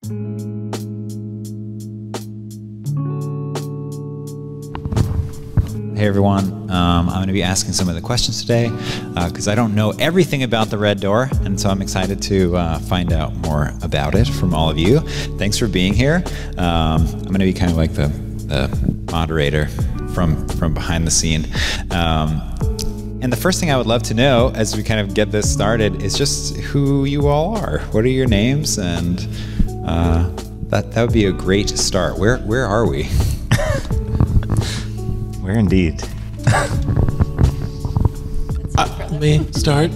Hey everyone, I'm going to be asking some of the questions today because I don't know everything about the Red Door, and so I'm excited to find out more about it from all of you. Thanks for being here. I'm going to be kind of like the moderator from behind the scene. And the first thing I would love to know as we kind of get this started is just who you all are. What are your names? And that would be a great start. Where are we? Where indeed? May start.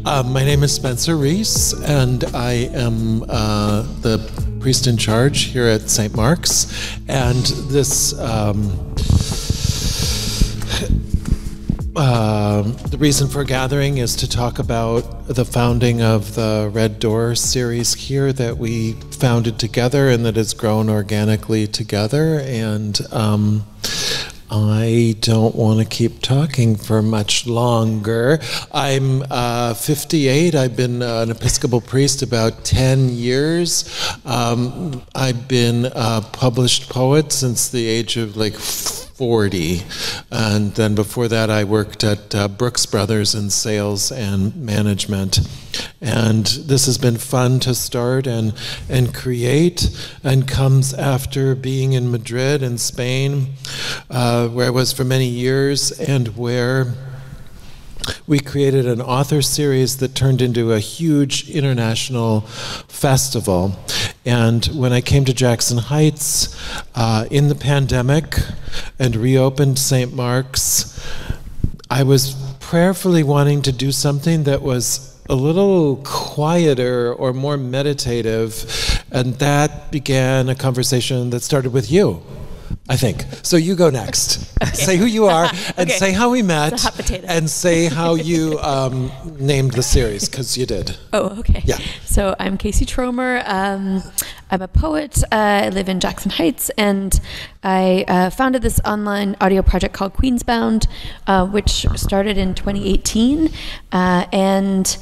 My name is Spencer Reece, and I am the priest in charge here at St. Mark's. And this, the reason for gathering is to talk about the founding of the Red Door series here that we founded together and that has grown organically together. And I don't want to keep talking for much longer. I'm 58. I've been an Episcopal priest about 10 years. I've been a published poet since the age of like 40. And then before that, I worked at Brooks Brothers in sales and management. And this has been fun to start and create, and comes after being in Madrid in Spain, where I was for many years, and where we created an author series that turned into a huge international festival. And when I came to Jackson Heights in the pandemic and reopened St. Mark's, I was prayerfully wanting to do something that was a little quieter or more meditative, and that began a conversation that started with you, I think. So you go next. Okay. Say who you are, and say how we met, it's a hot potato. And say how you named the series, because you did. Oh, okay. Yeah. So I'm Casey Trommer. I'm a poet. I live in Jackson Heights, and I founded this online audio project called Queensbound, which started in 2018, and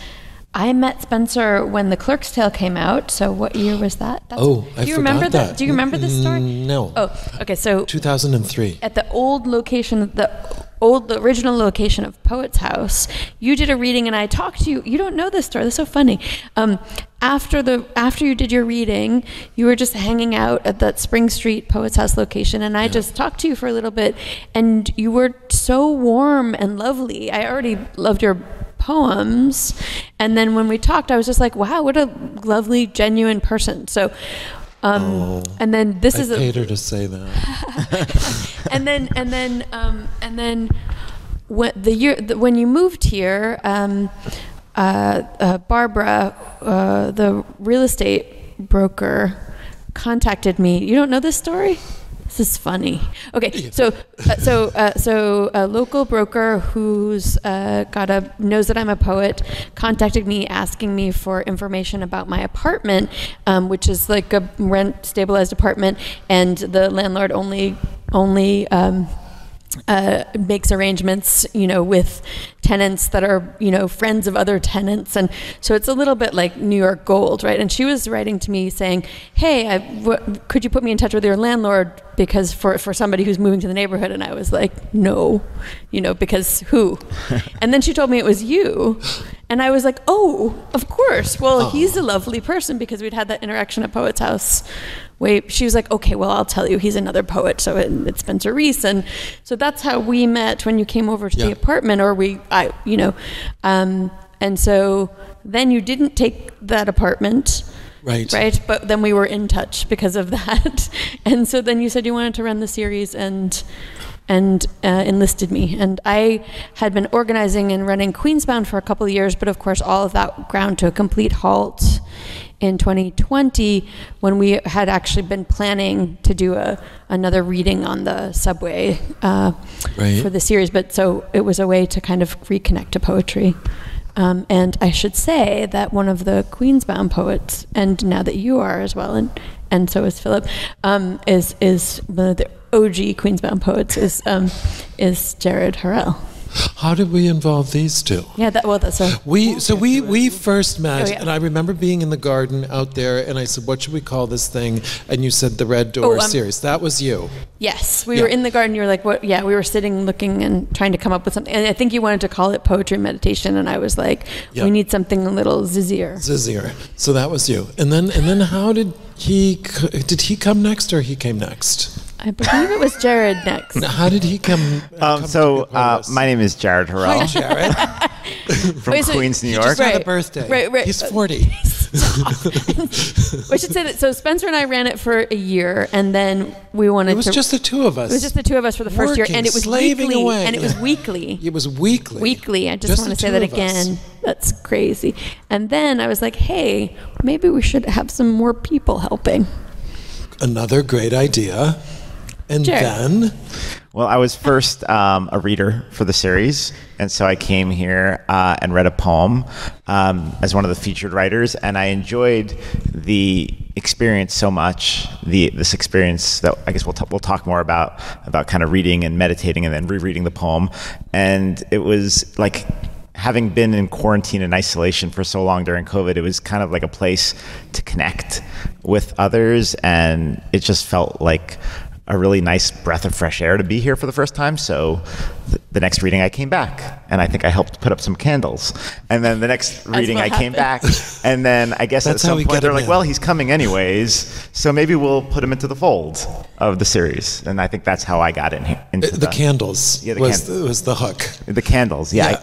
I met Spencer when The Clerk's Tale came out. So what year was that? I forgot that. Do you remember this story? No. Oh, okay. So 2003. At the old location, the original location of Poet's House, you did a reading, and I talked to you. You don't know this story. That's so funny. After you did your reading, you were just hanging out at that Spring Street Poet's House location, and I just talked to you for a little bit, and you were so warm and lovely. I already loved your poems, and then when we talked, I was just like, wow, what a lovely, genuine person. So and then this I paid her to say that. and then when you moved here, Barbara, the real estate broker, contacted me. You don't know this story? This is funny. Okay, so a local broker who's knows that I'm a poet contacted me asking me for information about my apartment, which is like a rent stabilized apartment, and the landlord only makes arrangements, with tenants that are, friends of other tenants. And so it's a little bit like New York Gold, right? And she was writing to me saying, hey, could you put me in touch with your landlord? Because for somebody who's moving to the neighborhood. And I was like, no, because who? And then she told me it was you. And I was like, oh, of course. Well, he's a lovely person, because we'd had that interaction at Poet's House. She was like, okay, well, I'll tell you, he's another poet. So it's Spencer Reece. And so that's how we met when you came over to the apartment, and so then you didn't take that apartment. Right. But then we were in touch because of that. And so then you said you wanted to run the series and enlisted me. And I had been organizing and running Queensbound for a couple of years, but of course all of that ground to a complete halt in 2020 when we had actually been planning to do another reading on the subway for the series. But so it was a way to kind of reconnect to poetry. And I should say that one of the Queensbound poets, and now that you are as well, and so is Philip, is one of the OG Queensbound poets is Jared Harel. How did we involve these two? Yeah, that's a... We first met, yeah. and I remember being in the garden out there, and I said, what should we call this thing? And you said the Red Door series. That was you. Yes, we were in the garden. You were like, "What?" Yeah, we were sitting, looking, and trying to come up with something. And I think you wanted to call it poetry and meditation, and I was like, "We need something a little zizzier." So that was you. And then how did he come next, or he came next? I believe it was Jared next. Now, how did he come? My name is Jared Harel. Hi, Jared. From Queens, New York. He just had a birthday. Right. He's 40. I should say that. So Spencer and I ran it for a year, and then we wanted to. It was just the two of us. It was just the two of us for the first year, and it was weekly. Away. And it was weekly. It was weekly. Weekly. I just want to say that again. That's crazy. And then I was like, hey, maybe we should have some more people helping. Another great idea. And Jared. then? Well, I was first a reader for the series, and so I came here and read a poem as one of the featured writers, and I enjoyed the experience so much. This experience that I guess we'll talk more about kind of reading and meditating and then rereading the poem, and it was like, having been in quarantine and isolation for so long during COVID, it was kind of like a place to connect with others, and it just felt like a really nice breath of fresh air to be here for the first time. So the next reading I came back, and I think I helped put up some candles. And then the next reading I came back, and then I guess at some point they're like, well, he's coming anyways, so maybe we'll put him into the fold of the series. And I think that's how I got into the candles. Yeah, was the hook. The candles, yeah.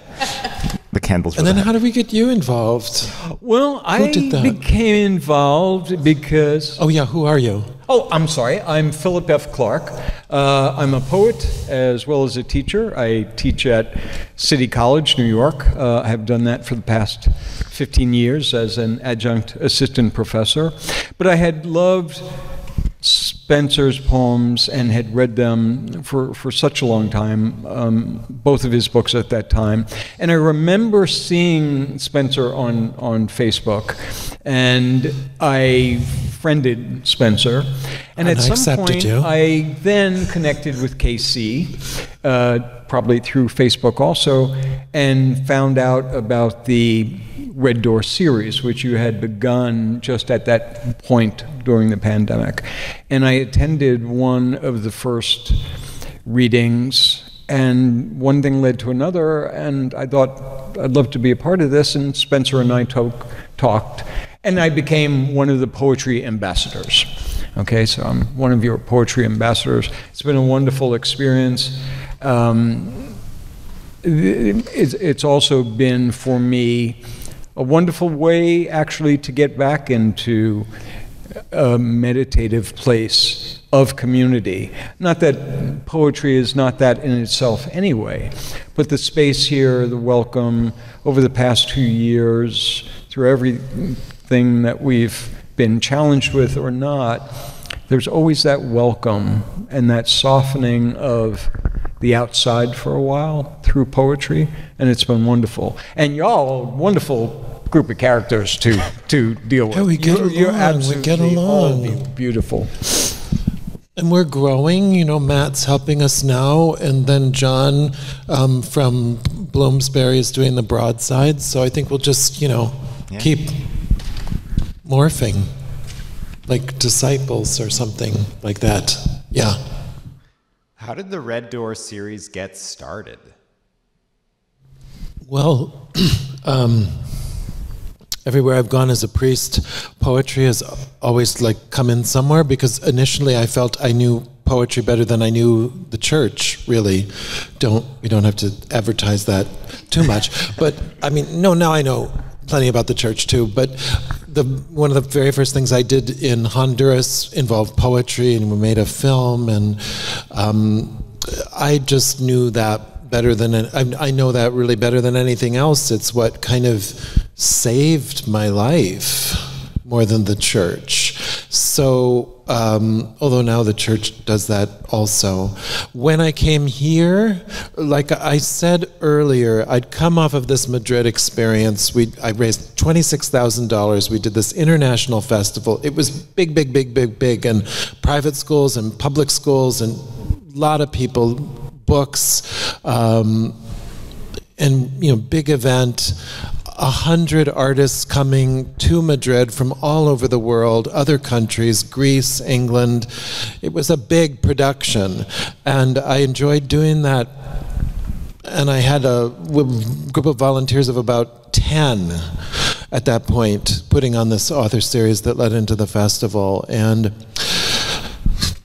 The candles. And then how did we get you involved? Well, I became involved because... Oh, yeah, who are you? Oh, I'm sorry. I'm Philip F. Clark. I'm a poet as well as a teacher. I teach at City College, New York. I have done that for the past 15 years as an adjunct assistant professor. But I had loved Spencer's poems and had read them for such a long time, both of his books at that time. And I remember seeing Spencer on Facebook, and I friended Spencer. And at some point, I then connected with KC, probably through Facebook also, and found out about the Red Door series, which you had begun just at that point during the pandemic. And I attended one of the first readings, and one thing led to another, and I thought I'd love to be a part of this, and Spencer and I talked, and I became one of the poetry ambassadors. Okay, so I'm one of your poetry ambassadors. It's been a wonderful experience. It's also been, for me, a wonderful way actually to get back into a meditative place of community. Not that poetry is not that in itself anyway, but the space here, the welcome, over the past 2 years, through everything that we've been challenged with or not, there's always that welcome and that softening of the outside for a while through poetry, and it's been wonderful. And y'all, wonderful group of characters to deal with. Yeah, we get along. You're absolutely all beautiful. And we're growing. You know, Matt's helping us now, and then John from Bloomsbury is doing the broadside. So I think we'll just, keep morphing, like disciples or something like that. Yeah. How did the Red Door series get started? Well, everywhere I've gone as a priest, poetry has always come in somewhere, because initially I felt I knew poetry better than I knew the church, really. We don't have to advertise that too much. But now I know plenty about the church too, but one of the very first things I did in Honduras involved poetry, and we made a film, and I just knew that better than, I know that really better than anything else. It's what kind of saved my life more than the church. So, although now the church does that also. When I came here, like I said earlier, I'd come off of this Madrid experience. I raised $26,000. We did this international festival. It was big, and private schools and public schools and a lot of people, books. big event, 100 artists coming to Madrid from all over the world, other countries, Greece, England. It was a big production, and I enjoyed doing that. And I had a group of volunteers of about 10 at that point, putting on this author series that led into the festival. And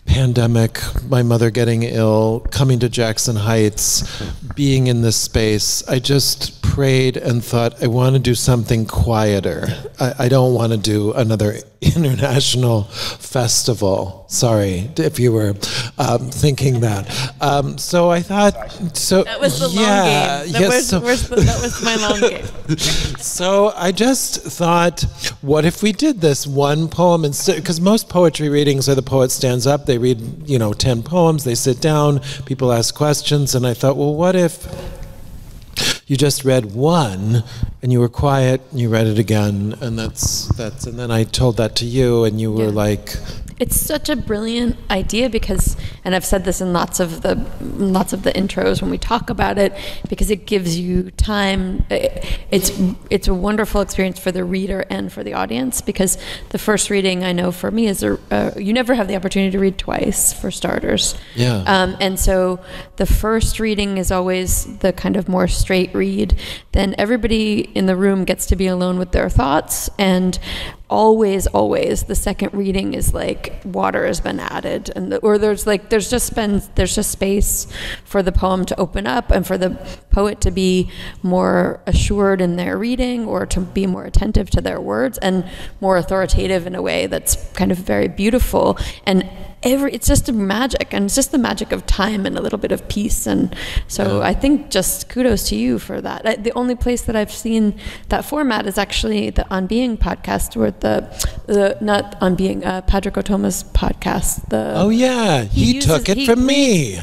pandemic, my mother getting ill, coming to Jackson Heights, being in this space, I just prayed and thought, I want to do something quieter. I don't want to do another international festival. Sorry if you were thinking that. So I thought, that was the long game. That was my long game. So I just thought, what if we did this one poem instead? Because most poetry readings are the poet stands up, they read 10 poems, they sit down, people ask questions, and I thought, well, what if you just read one and you were quiet and you read it again, and that's and then I told that to you and you were like, it's such a brilliant idea because, and I've said this in lots of the intros when we talk about it, because it gives you time. It's a wonderful experience for the reader and for the audience, because the first reading, I know for me, is you never have the opportunity to read twice, for starters. Yeah. And so the first reading is always the kind of more straight read. Then everybody in the room gets to be alone with their thoughts, and always the second reading is like water has been added, and there's just space for the poem to open up and for the poet to be more assured in their reading, or to be more attentive to their words and more authoritative in a way that's kind of very beautiful. And it's just a magic, and it's just the magic of time and a little bit of peace. And so I think just kudos to you for that. The only place that I've seen that format is actually the On Being podcast, where the not On Being, Patrick Otoma's podcast. He took it from me.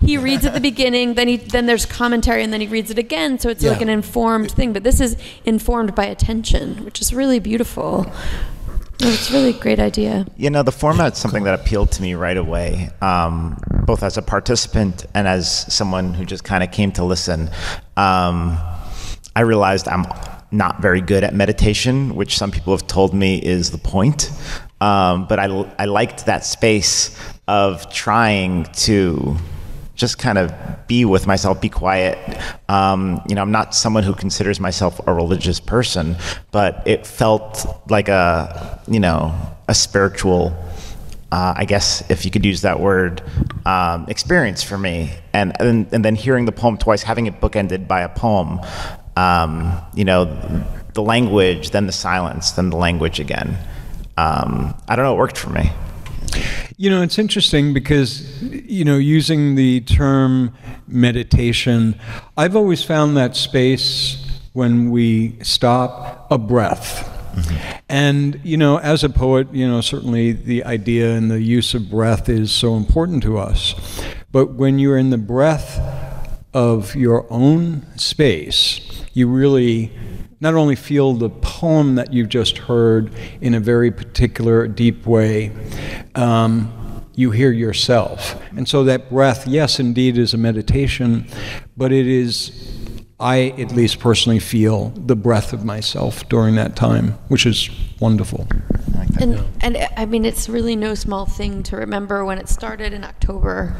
He reads at the beginning, then there's commentary, and then he reads it again. So it's like an informed thing, but this is informed by attention, which is really beautiful. It's really a great idea. The format's something that appealed to me right away, both as a participant and as someone who just kind of came to listen. I realized I'm not very good at meditation, which some people have told me is the point. But I liked that space of trying to just kind of be with myself, be quiet. I'm not someone who considers myself a religious person, but it felt like a spiritual, I guess, if you could use that word, experience for me. And then hearing the poem twice, having it bookended by a poem, the language, then the silence, then the language again. I don't know, it worked for me. It's interesting because, using the term meditation, I've always found that space when we stop a breath. Mm-hmm. And, as a poet, certainly the idea and the use of breath is so important to us. But when you're in the breath of your own space, you really not only feel the poem that you've just heard in a very particular, deep way, you hear yourself. And so that breath, yes, indeed, is a meditation, but it is, I at least personally feel the breath of myself during that time, which is wonderful. And I mean, it's really no small thing to remember when it started in October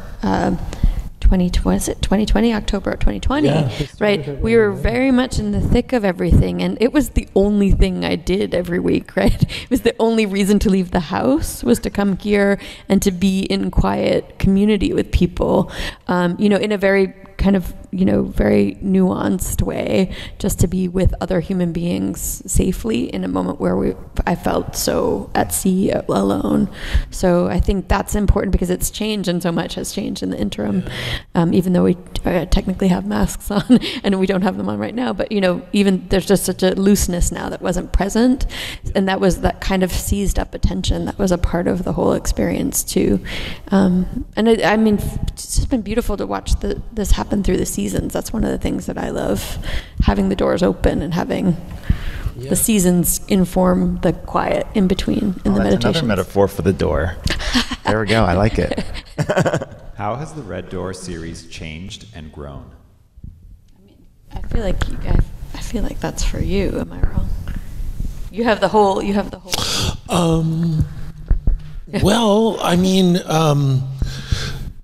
2020, October of 2020, right? We were very much in the thick of everything, and it was the only thing I did every week, right? It was the only reason to leave the house, was to come here and to be in quiet community with people, in a very kind of, very nuanced way, just to be with other human beings safely in a moment where I felt so at sea, alone. So I think that's important because it's changed, and so much has changed in the interim, even though we technically have masks on and we don't have them on right now. But, even there's just such a looseness now that wasn't present, and that was that kind of seized up attention that was a part of the whole experience too. And I mean, it's just been beautiful to watch this happen through the seasons. That's one of the things that I love, having the doors open and having the seasons inform the quiet in between in the meditation. Another metaphor for the door. There we go. I like it. How has the Red Door series changed and grown? I feel like that's for you. Am I wrong? You have the whole. Well, I mean,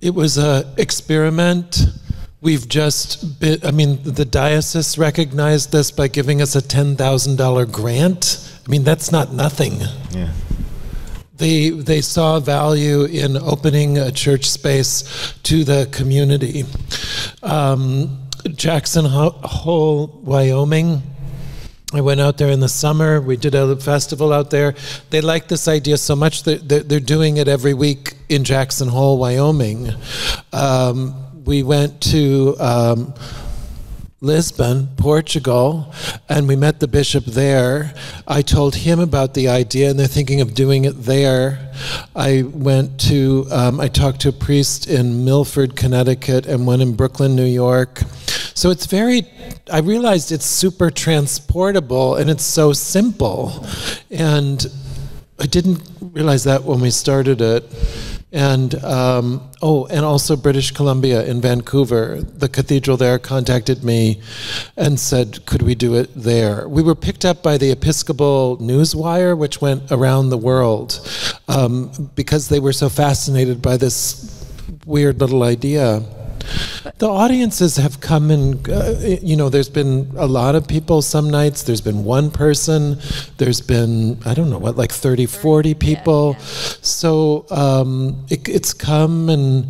it was an experiment. We've just been, I mean, the diocese recognized this by giving us a $10,000 grant. I mean, that's not nothing. Yeah. They saw value in opening a church space to the community. Jackson Hole, Wyoming. I went out there in the summer. We did a festival out there. They like this idea so much that they're doing it every week in Jackson Hole, Wyoming. We went to Lisbon, Portugal, and we met the bishop there. I told him about the idea, and they're thinking of doing it there. I went to, I talked to a priest in Milford, Connecticut, and one in Brooklyn, New York. So it's I realized it's super transportable, and it's so simple. And I didn't realize that when we started it. And and also British Columbia in Vancouver, the cathedral there contacted me and said, could we do it there? We were picked up by the Episcopal Newswire, which went around the world, because they were so fascinated by this weird little idea. The audiences have come and, there's been a lot of people some nights. There's been one person. There's been, I don't know, like 30, 40 people. Yeah. So it's come and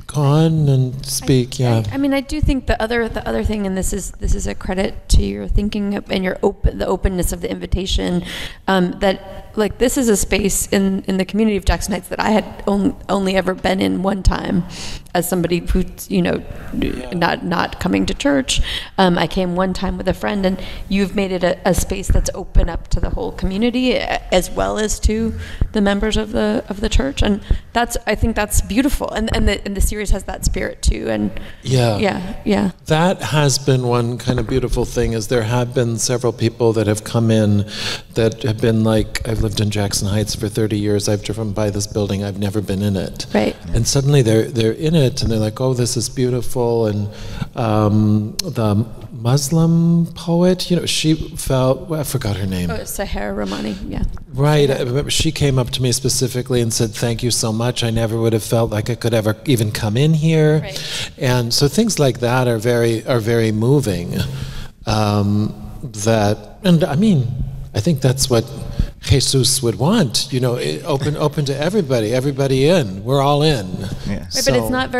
gone and speak, I mean, I do think the other thing, and this is a credit to your thinking and the openness of the invitation, that like this is a space in the community of Jackson Heights that I had only ever been in one time as somebody who's not coming to church. I came one time with a friend, and you've made it a space that's open up to the whole community as well as to the members of the church, and I think that's beautiful, and the series has that spirit too. And yeah, that has been one kind of beautiful thing. Is there have been several people that have come in that have been like, I've lived in Jackson Heights for 30 years. I've driven by this building. I've never been in it. Right. And suddenly they're in it, and they're like, oh, this is beautiful. And the Muslim poet, she felt, I forgot her name. Sahara Rahmani, yeah. Right. I remember she came up to me specifically and said, thank you so much. I never would have felt like I could ever even come in here. Right. And so things like that are very moving. I think that's what Jesus would want, open to everybody in. We're all in. Yeah. Right, but it's not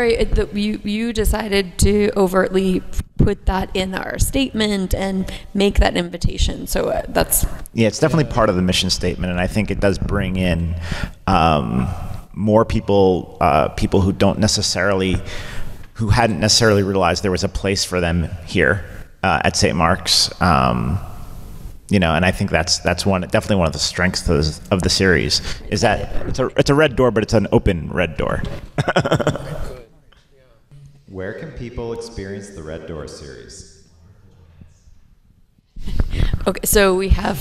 you decided to overtly put that in our statement and make that invitation. So that's... Yeah, it's definitely part of the mission statement, and I think it does bring in more people, people who hadn't necessarily realized there was a place for them here at St. Mark's. And I think that's definitely one of the strengths of the series is that it's a red door, but it's an open red door. Where can people experience the Red Door series? Okay, so we have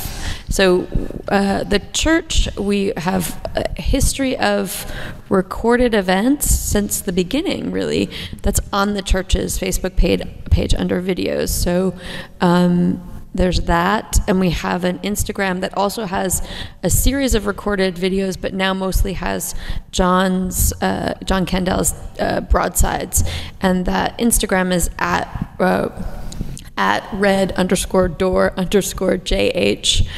the church. We have a history of recorded events since the beginning, really. That's on the church's Facebook page under videos. So there's that, and we have an Instagram that also has a series of recorded videos, but now mostly has John Candel's broadsides, and that Instagram is at red_door_JH,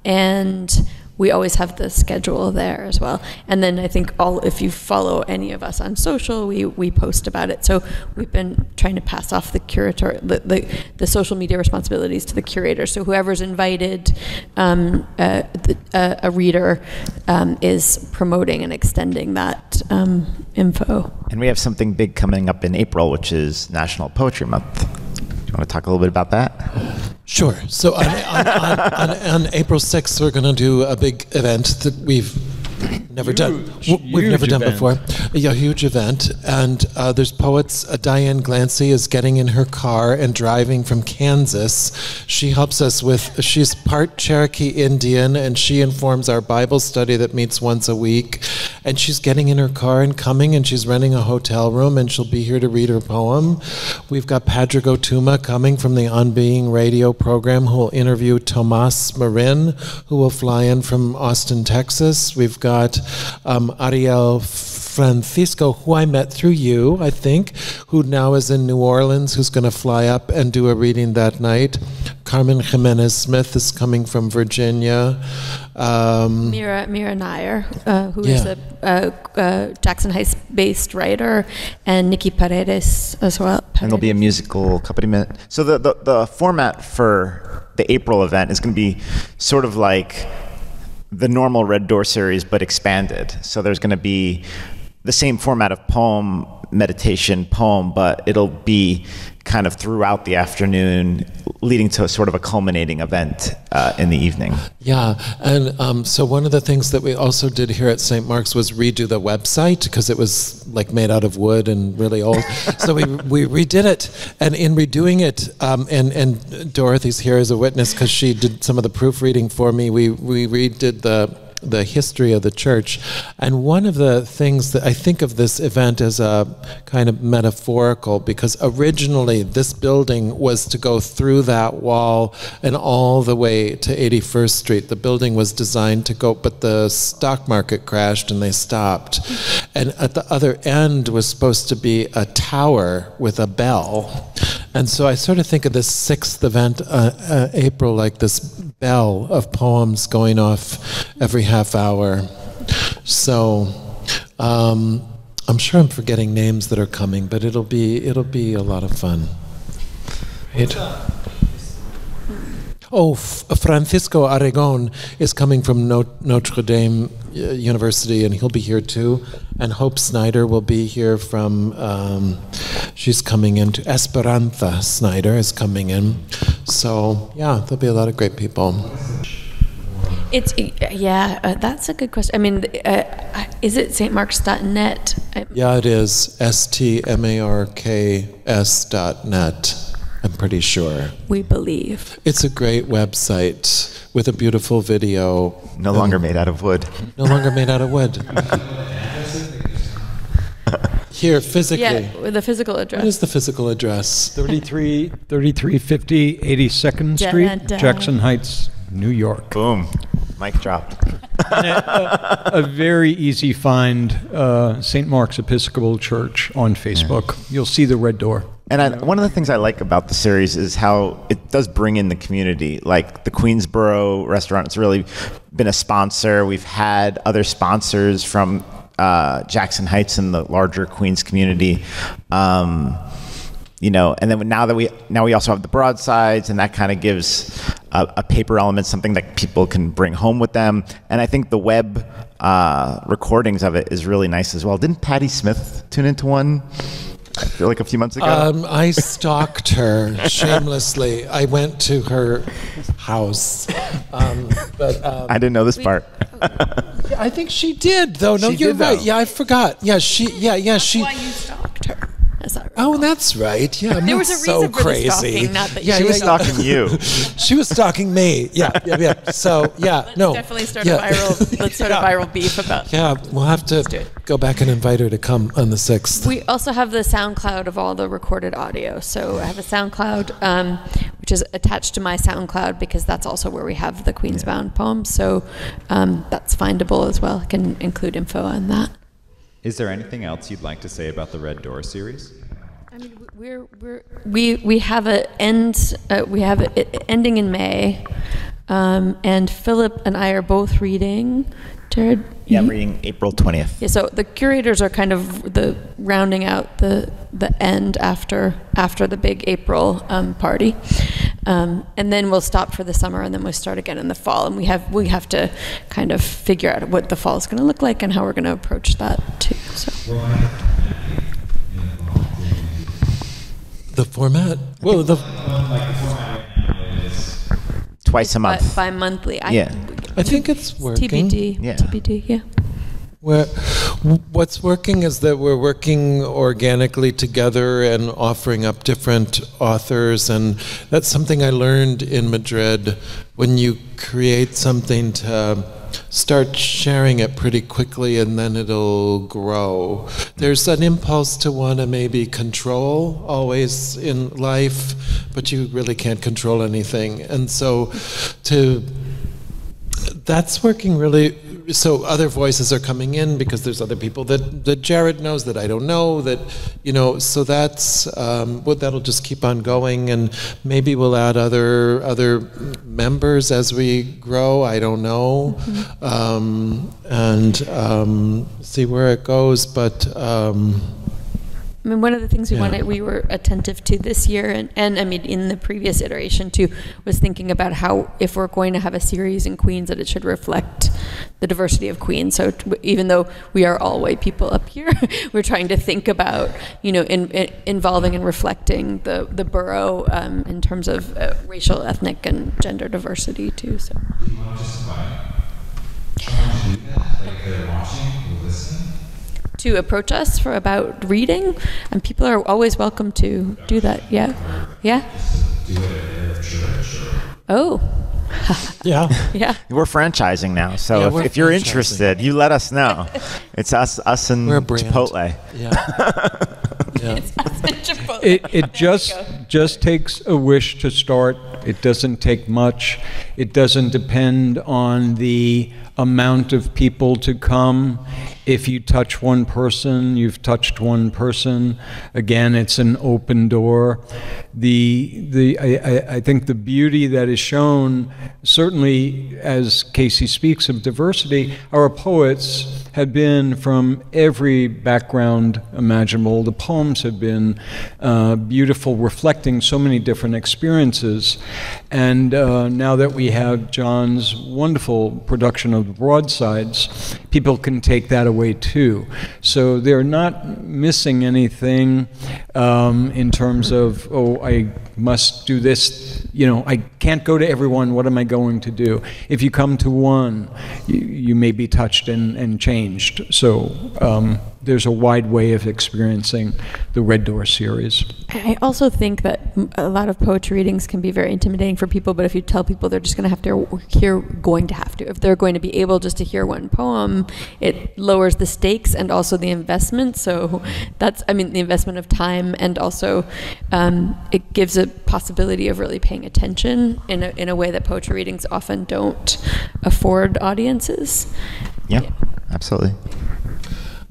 and we always have the schedule there as well. And then I think if you follow any of us on social, we post about it. So we've been trying to pass off the social media responsibilities to the curator. So whoever's invited, a reader, is promoting and extending that info. And we have something big coming up in April, which is National Poetry Month. Do you want to talk a little bit about that? Sure. So on April 6th, we're going to do a big event that we've Never done. We've never done before. Yeah, huge event. And there's poets. Diane Glancy is getting in her car and driving from Kansas. She helps us with, she's part Cherokee Indian, and she informs our Bible study that meets once a week. And she's getting in her car and coming, and she's renting a hotel room, and she'll be here to read her poem. We've got Padraig O'Tuma coming from the On Being radio program, who will interview Tomas Marin, who will fly in from Austin, Texas. We've got Ariel Francisco, who I met through you, I think, who now is in New Orleans, who's going to fly up and do a reading that night. Carmen Jimenez Smith is coming from Virginia. Mira Nair, who is a Jackson Heights-based writer, and Nikki Paredes as well. And there'll be a musical accompaniment. So the format for the April event is going to be sort of like the normal Red Door series, but expanded. So there's going to be the same format of poem, meditation, poem, but it'll be kind of throughout the afternoon, leading to a sort of a culminating event in the evening. Yeah, and so one of the things that we also did here at St. Mark's was redo the website, because it was like made out of wood and really old. So we redid it, and in redoing it, and Dorothy's here as a witness because she did some of the proofreading for me. We redid the history of the church. And one of the things that I think of this event as a kind of metaphorical, because originally this building was to go through that wall and all the way to 81st Street. The building was designed to go, but the stock market crashed and they stopped. And at the other end was supposed to be a tower with a bell. And so I sort of think of this sixth event, April, like this bell of poems going off every half hour. So I'm sure I'm forgetting names that are coming, but it'll be a lot of fun. Right? Oh, Francisco Aragon is coming from Notre Dame University, and he'll be here too. And Hope Snyder will be here from, she's coming in. Esperanza Snyder is coming in. So, yeah, there'll be a lot of great people. That's a good question. I mean, is it stmarks.net? Yeah, it is. stmarks.net. I'm pretty sure. We believe. It's a great website with a beautiful video. No longer made out of wood. No longer made out of wood. Here, physically. Yeah, with the physical address. What is the physical address? 3350 82nd Street, Jackson Heights, New York. Boom. Mic drop. A very easy find, St. Mark's Episcopal Church on Facebook. Yeah. You'll see the red door. And one of the things I like about the series is how it does bring in the community. Like the Queensboro restaurant, it's really been a sponsor. We've had other sponsors from Jackson Heights and the larger Queens community. You know, and then now we also have the broadsides, and that kind of gives a paper element, something that people can bring home with them. And I think the web recordings of it is really nice as well. Didn't Patti Smith tune into one? I feel like a few months ago. I stalked her shamelessly. I went to her house, but I didn't know this part. Yeah, I think she did, though. No, you're right. Yeah, I forgot. Yeah, she. That's why you stalked her. Oh, that's right. Yeah, there was a reason for the stalking, not that she was stalking you. She was stalking me. Yeah. So let's definitely start a viral. Let's start a viral beef about. Yeah, we'll have to go back and invite her to come on the 6th. We also have the SoundCloud of all the recorded audio. So I have a SoundCloud, which is attached to my SoundCloud because that's also where we have the Queensbound poems. So that's findable as well. I can include info on that. Is there anything else you'd like to say about the Red Door series? I mean, we have an end. We have it ending in May, and Philip and I are both reading. Jared? Yeah, I'm reading April 20th. Yeah, so the curators are kind of rounding out the end after the big April party, and then we'll stop for the summer, and then we'll start again in the fall. And we have to kind of figure out what the fall is going to look like and how we're going to approach that too. So. The format? Well, twice a month. Bi-monthly. Yeah. I think it's working. TBD. Yeah. TBD, yeah. What's working is that we're working organically together and offering up different authors, and that's something I learned in Madrid. When you create something, to start sharing it pretty quickly and then it'll grow. There's an impulse to want to maybe control always in life, but you really can't control anything. And so that's working really. So other voices are coming in because there's other people that Jared knows that I don't know, that, so that's that'll just keep on going, and maybe we'll add other members as we grow. I don't know, and see where it goes. But I mean, one of the things we were attentive to this year, and I mean, in the previous iteration too, was thinking about how, if we're going to have a series in Queens, that it should reflect the diversity of Queens. So even though we are all white people up here, we're trying to think about, involving and reflecting the borough in terms of racial, ethnic, and gender diversity too. So. Do you want to just invite Trommer to do that? Like, they're watching or listening? To approach us about reading, and people are always welcome to do that. Yeah. Just to do it at their church. Oh. Yeah. We're franchising now, so if you're interested, you let us know. It's us and Chipotle. It's us and Chipotle. It just takes a wish to start. It doesn't take much. It doesn't depend on the amount of people to come. If you touch one person, you've touched one person. Again, it's an open door. I think the beauty that is shown, certainly as Casey speaks of diversity, our poets have been from every background imaginable. The poems have been beautiful, reflecting so many different experiences. And now that we have John's wonderful production of the broadsides, people can take that away too. So they're not missing anything in terms of, I must do this. I can't go to everyone. What am I going to do? If you come to one, you may be touched and changed. So there's a wide way of experiencing the Red Door series. I also think that a lot of poetry readings can be very intimidating for people, but if you tell people they're just going to have to if they're going to be able just to hear one poem, it lowers the stakes and also the investment. So that's, the investment of time, and also it gives a possibility of really paying attention in a way that poetry readings often don't afford audiences. Yeah. Absolutely.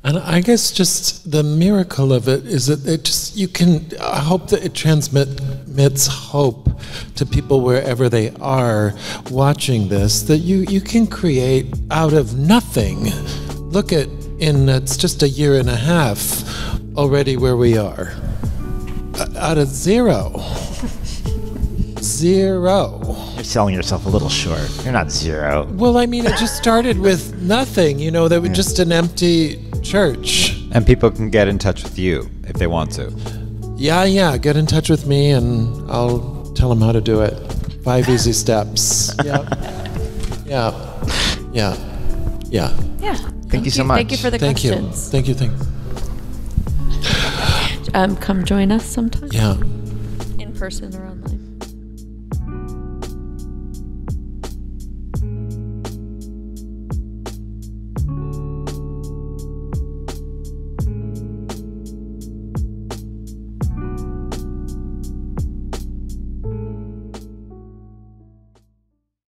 And I guess just the miracle of it is that I hope that it transmits hope to people wherever they are watching this, that you can create out of nothing. Look it's just a year and a half already where we are. Out of zero. You're selling yourself a little short. You're not zero. Well, it just started with nothing, that was just an empty church. And people can get in touch with you if they want to. Yeah, get in touch with me and I'll tell them how to do it. 5 easy steps. Yeah. Thank you so much. Thank you for the questions. Thank you. Come join us sometime. Yeah. In person or online.